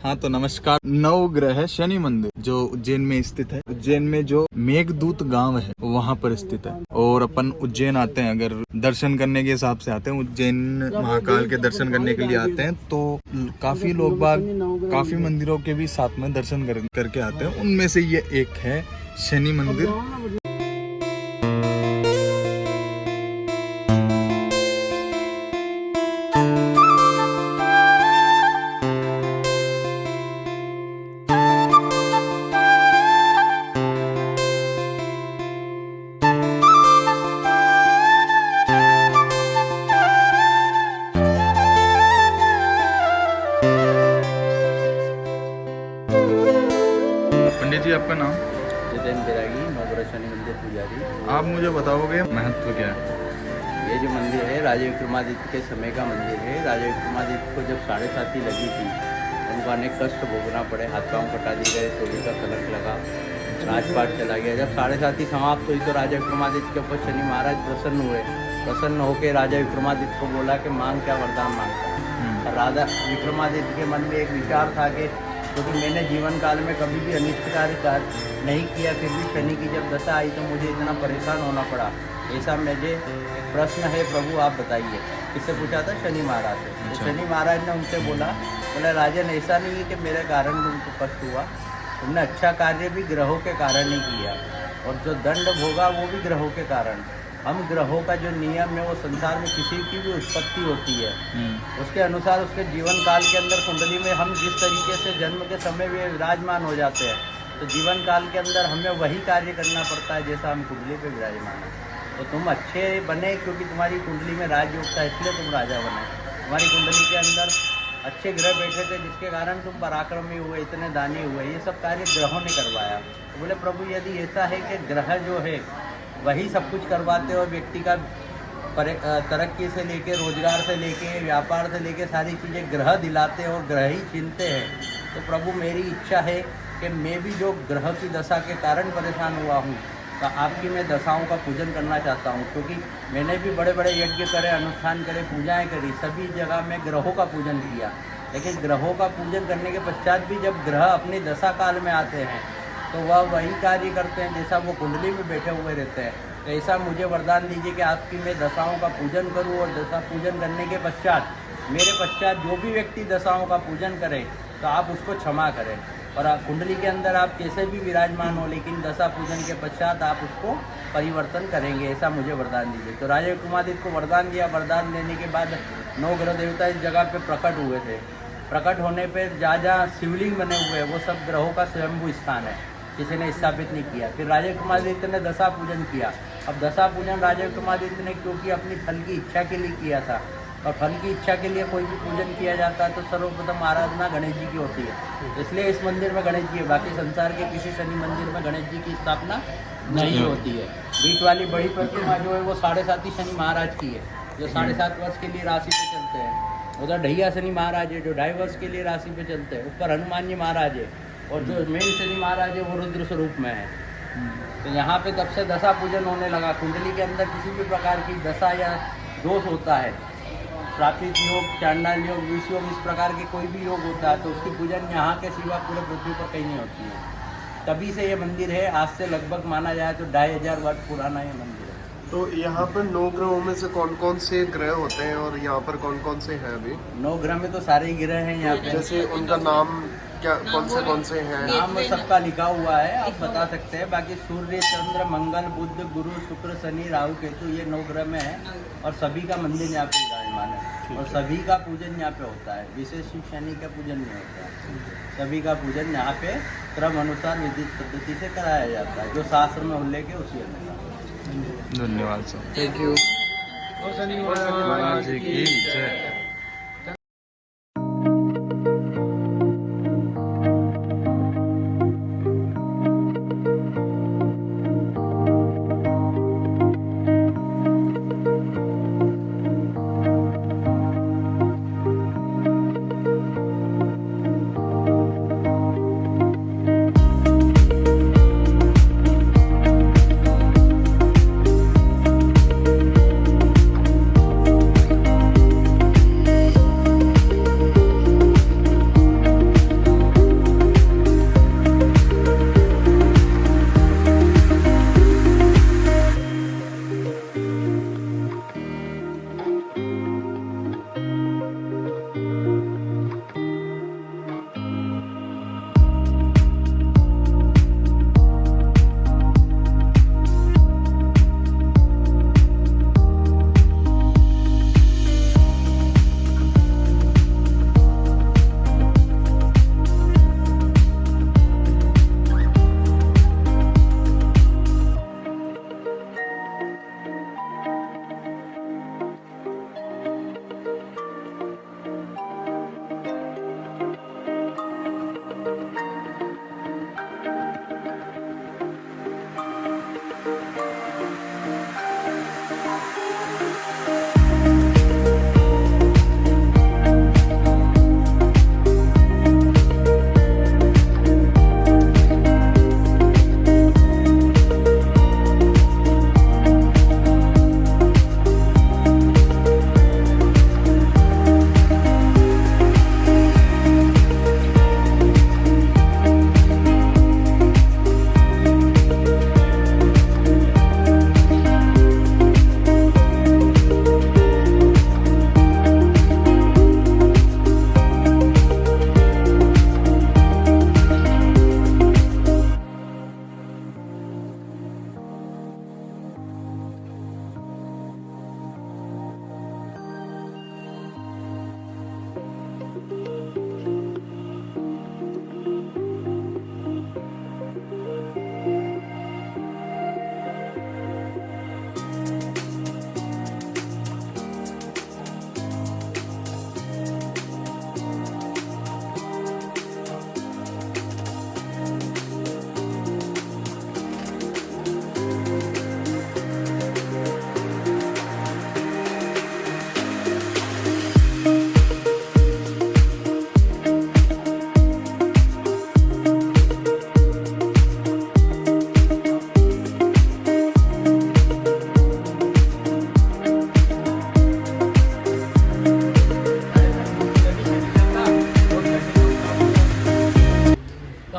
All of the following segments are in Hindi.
हाँ तो नमस्कार। नवग्रह शनि मंदिर जो उज्जैन में स्थित है, उज्जैन में जो मेघदूत गांव है वहाँ पर स्थित है। और अपन उज्जैन आते हैं, अगर दर्शन करने के हिसाब से आते हैं, उज्जैन महाकाल के दर्शन करने के लिए आते हैं, तो काफी लोग बाग काफी मंदिरों के भी साथ में दर्शन करके आते हैं। उनमें से ये एक है शनि मंदिर। पंडित जी, आपका नाम? जितेंद्र बैरागी, नवग्रह शनि मंदिर पुजारी। आप मुझे बताओगे महत्व क्या है? ये जो मंदिर है राजा विक्रमादित्य के समय का मंदिर है। राजा विक्रमादित्य को जब 7.5 लगी थी, उनको अनेक कष्ट भोगना पड़े, हाथ पांव कटा दिए गए, सोने का कलंक लगा, राजपाट चला गया। जब 7.5 समाप्त हुई तो राजा विक्रमादित्य के ऊपर शनि महाराज प्रसन्न हुए। प्रसन्न होकर राजा विक्रमादित्य को बोला कि मांग क्या वरदान मांगता। राजा विक्रमादित्य के मन में एक विचार था कि क्योंकि मैंने जीवन काल में कभी भी अनिष्टकारी कार्य नहीं किया, फिर भी शनि की जब दशा आई तो मुझे इतना परेशान होना पड़ा। ऐसा मुझे एक प्रश्न है प्रभु, आप बताइए। किससे पूछा था? शनि महाराज से। तो शनि महाराज ने उनसे बोला राजन, ऐसा नहीं है कि मेरे कारण तुमको कष्ट हुआ, तुमने अच्छा कार्य भी ग्रहों के कारण ही किया, और जो दंड भोगा वो भी ग्रहों के कारण। हम ग्रहों का जो नियम है वो संसार में किसी की भी उत्पत्ति होती है, उसके अनुसार उसके जीवन काल के अंदर कुंडली में हम जिस तरीके से जन्म के समय में विराजमान हो जाते हैं, तो जीवन काल के अंदर हमें वही कार्य करना पड़ता है जैसा हम कुंडली पे विराजमान हैं। तो तुम अच्छे बने क्योंकि तुम्हारी कुंडली में राजयोग था, इसलिए तुम राजा बने। तुम्हारी कुंडली के अंदर अच्छे ग्रह बैठे थे जिसके कारण तुम पराक्रमी हुए, इतने दानी हुए। ये सब कार्य ग्रहों ने करवाया। तो बोले प्रभु, यदि ऐसा है कि ग्रह जो है वही सब कुछ करवाते और व्यक्ति का तरक्की से लेके, रोजगार से लेके, व्यापार से लेके सारी चीज़ें ग्रह दिलाते और ग्रह ही छीनते हैं, तो प्रभु मेरी इच्छा है कि मैं भी जो ग्रह की दशा के कारण परेशान हुआ हूँ, तो आपकी मैं दशाओं का पूजन करना चाहता हूँ। क्योंकि मैंने भी बड़े बड़े यज्ञ करे, अनुष्ठान करे, पूजाएँ करी, सभी जगह मैं ग्रहों का पूजन किया। लेकिन ग्रहों का पूजन करने के पश्चात भी जब ग्रह अपनी दशा काल में आते हैं तो वह वही कार्य करते हैं जैसा वो कुंडली में बैठे हुए रहते हैं। तो ऐसा मुझे वरदान दीजिए कि आपकी मैं दशाओं का पूजन करूं, और दशा पूजन करने के पश्चात मेरे पश्चात जो भी व्यक्ति दशाओं का पूजन करे तो आप उसको क्षमा करें। और कुंडली के अंदर आप कैसे भी विराजमान हो, लेकिन दशा पूजन के पश्चात आप उसको परिवर्तन करेंगे, ऐसा मुझे वरदान दीजिए। तो राजा विक्रमादित्य को वरदान दिया। वरदान देने के बाद 9 ग्रह देवता इस जगह पर प्रकट हुए थे। प्रकट होने पर जहाँ जहाँ शिवलिंग बने हुए हैं वो सब ग्रहों का स्वयंभू स्थान है, किसी ने स्थापित नहीं किया। फिर राजा विक्रमादित्य ने दशा पूजन किया। अब दशा पूजन राजा विक्रमादित्य ने क्योंकि अपनी फल की इच्छा के लिए किया था, और फल की इच्छा के लिए कोई भी पूजन किया जाता है तो सर्वप्रथम आराधना गणेश जी की होती है। इसलिए इस मंदिर में गणेश जी है। बाकी संसार के किसी शनि मंदिर में गणेश जी की स्थापना नहीं होती है। बीच वाली बड़ी प्रतिमा जो है वो 7.5 शनि महाराज की है, जो 7.5 वर्ष के लिए राशि पे चलते हैं। उधर ढैया शनि महाराज है जो 2.5 वर्ष के लिए राशि पे चलते हैं। ऊपर हनुमान जी महाराज है, और जो मेन शनि महाराज है वो रुद्र स्वरूप में है। तो यहाँ पे तब से दशा पूजन होने लगा। कुंडली के अंदर किसी भी प्रकार की दशा या दोष होता है, श्रापित योग, चांडाल योग, विष योग, इस प्रकार के कोई भी योग होता है, तो उसकी पूजन यहाँ के सिवा पूरे पृथ्वी पर कहीं नहीं होती है। तभी से ये मंदिर है। आज से लगभग माना जाए तो 2500 वर्ष पुराना ये मंदिर है। तो यहाँ पर 9 ग्रहों में से कौन कौन से ग्रह होते हैं और यहाँ पर कौन कौन से हैं अभी? 9 ग्रह में तो सारे ही ग्रह हैं यहाँ पे। जैसे उनका नाम क्या, कौन से हैं? नाम सबका लिखा हुआ है, आप बता सकते हैं। बाकी सूर्य, चंद्र, मंगल, बुध, गुरु, शुक्र, शनि, राहु, केतु, ये 9 ग्रह में है, और सभी का मंदिर यहाँ पे विराजमान है, और सभी का पूजन यहाँ पे होता है। विशेष शिव शनि का पूजन नहीं होता है। सभी का पूजन यहाँ पे क्रम अनुसार विधित पद्धति से कराया जाता है, जो शास्त्र में उल्लेख है उसी अनुसार। धन्यवाद सर। Thank you. महाराज की जय।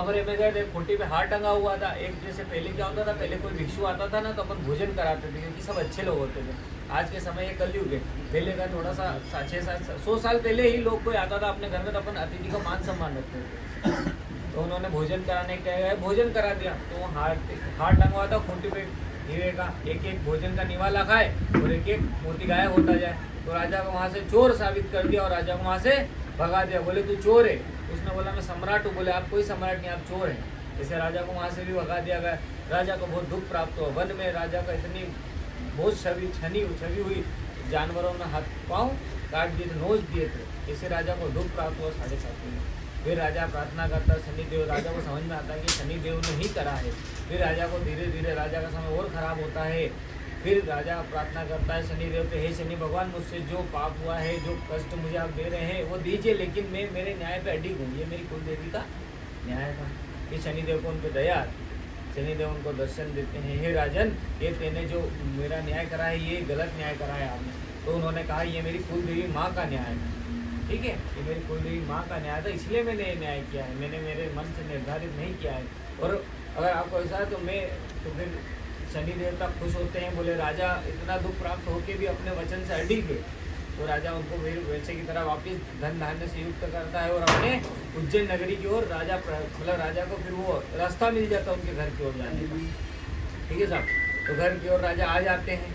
कमरे में गए थे, खूंटी पे हार टंगा हुआ था। एक जैसे पहले क्या होता था, पहले कोई भिक्षु आता था ना तो अपन भोजन कराते थे क्योंकि सब अच्छे लोग होते थे। आज के समय ये कलयुग है, पहले का थोड़ा सा 600-700 साल पहले ही लोग कोई आता था अपने घर में तो अपन अतिथि का मान सम्मान रखते थे। तो उन्होंने भोजन कराने के लिए भोजन करा दिया, तो हार टंगा हुआ था खूंटी पे हीरे का, एक एक भोजन का निवाला खाए और एक एक मोती गायब होता जाए। तो राजा को वहाँ से चोर साबित कर दिया और राजा को वहाँ से भगा दिया। बोले तू चोर है, उसने बोला मैं सम्राट हूँ। बोले आप कोई सम्राट नहीं, आप चोर हैं। जैसे राजा को वहाँ से भी भगा दिया गया। राजा को बहुत दुख प्राप्त हुआ। वन में राजा का इतनी बहुत छवि हुई, जानवरों में हाथ पाँव काट दिए थे, नोच दिए थे। इससे राजा को दुख प्राप्त हुआ 7.5 में। फिर राजा प्रार्थना करता शनिदेव, राजा को समझ में आता है कि शनिदेव ने ही करा है। फिर राजा को धीरे धीरे राजा का समय और खराब होता है। फिर राजा प्रार्थना करता है शनिदेव पे, हे शनि भगवान मुझसे जो पाप हुआ है, जो कष्ट मुझे आप दे रहे हैं वो दीजिए, लेकिन मैं मेरे न्याय पे अडिग हूँ। ये मेरी कुल देवी का न्याय था। कि शनिदेव को उन पर दया, शनिदेव उनको दर्शन देते हैं, हे राजन ये तेने जो मेरा न्याय करा है ये गलत न्याय करा है आपने। तो उन्होंने कहा ये मेरी कुल देवी माँ का न्याय है, ठीक है, ये मेरी कुल देवी माँ का न्याय था, इसलिए मैंने ये न्याय किया है, मैंने मेरे मन से निर्धारित नहीं किया है। और अगर आपको ऐसा है तो फिर शनि देवता खुश होते हैं। बोले राजा इतना दुख प्राप्त होके भी अपने वचन से अडिग है, तो राजा उनको फिर वैसे की तरह वापस धन धान्य से युक्त करता है और अपने उज्जैन नगरी की ओर राजा को फिर वो रास्ता मिल जाता है उनके घर की ओर जाने का, ठीक है साहब। तो घर की ओर राजा आ जाते हैं।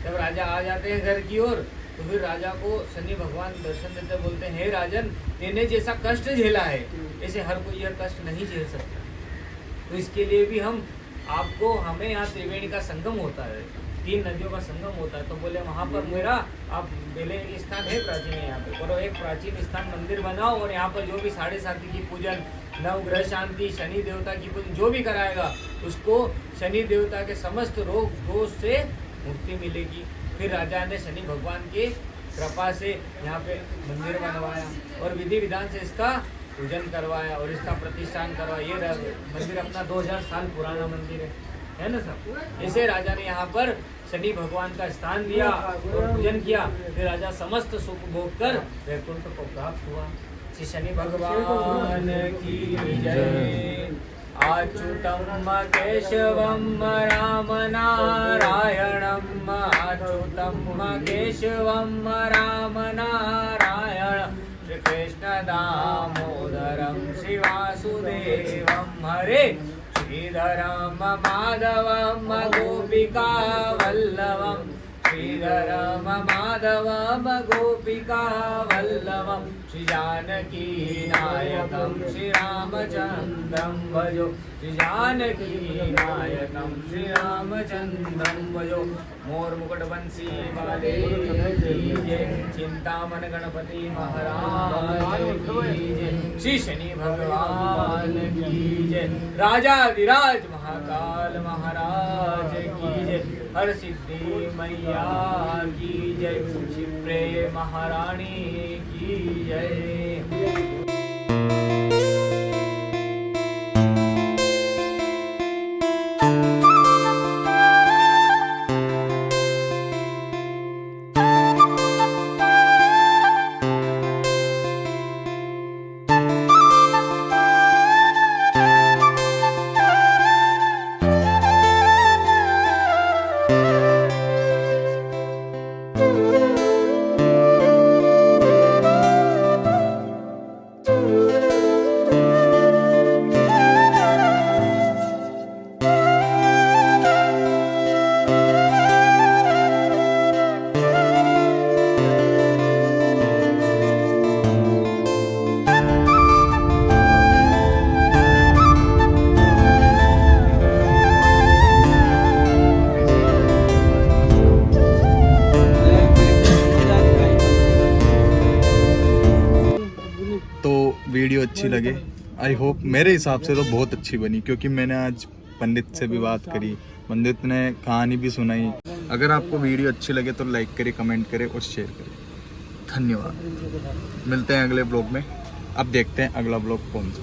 जब राजा आ जाते हैं घर की ओर तो फिर राजा को शनि भगवान दर्शन देते बोलते हैं, हे राजन तेने जैसा कष्ट झेला है ऐसे हर कोई यह कष्ट नहीं झेल सकता। तो इसके लिए भी हमें यहाँ त्रिवेणी का संगम होता है, 3 नदियों का संगम होता है। तो बोले वहाँ पर मेरा आप पहले एक स्थान है प्राचीन है, यहाँ पे और एक प्राचीन स्थान मंदिर बनाओ और यहाँ पर जो भी 7.5 की पूजन, नवग्रह शांति, शनि देवता की पूजन जो भी कराएगा उसको शनि देवता के समस्त रोग दोष से मुक्ति मिलेगी। फिर राजा ने शनि भगवान की कृपा से यहाँ पे मंदिर बनवाया और विधि विधान से इसका पूजन करवाया और इसका प्रतिष्ठान करवाया। ये मंदिर अपना 2000 साल पुराना मंदिर है ना सब। ऐसे राजा ने यहाँ पर शनि भगवान का स्थान दिया और पूजन किया। फिर राजा समस्त सुख भोग कर वैकुंठ को प्राप्त हुआ। श्री शनि भगवान की जय। अच्युतम केशवम राम नारायणम, अच्युतम केशवम राम नारायण, श्री कृष्ण दामोदरम श्रीवासुदेवम हरे, श्रीधरम माधवम गोपिका वल्लभम, श्रीधरम माधवम गोपिका वल्लभम, श्री जानकी नायकम श्री रामचंद्रम भजो, श्री जानकी नायकम श्री रामचंद्रम भजो। मोर मुकुट बंसी वाले की जय, चिंतामन गणपति महाराज की जय, श्री शनि भगवान की जय, राजा विराज महाकाल महाराज की जय, हर सिद्धि मैया की जय, शिप्रे महारानी की जय। वीडियो अच्छी लगे, आई होप। मेरे हिसाब से तो बहुत अच्छी बनी क्योंकि मैंने आज पंडित से भी बात करी, पंडित ने कहानी भी सुनाई। अगर आपको वीडियो अच्छी लगे तो लाइक करें, कमेंट करें और शेयर करें। धन्यवाद। मिलते हैं अगले ब्लॉग में। अब देखते हैं अगला ब्लॉग कौन सा।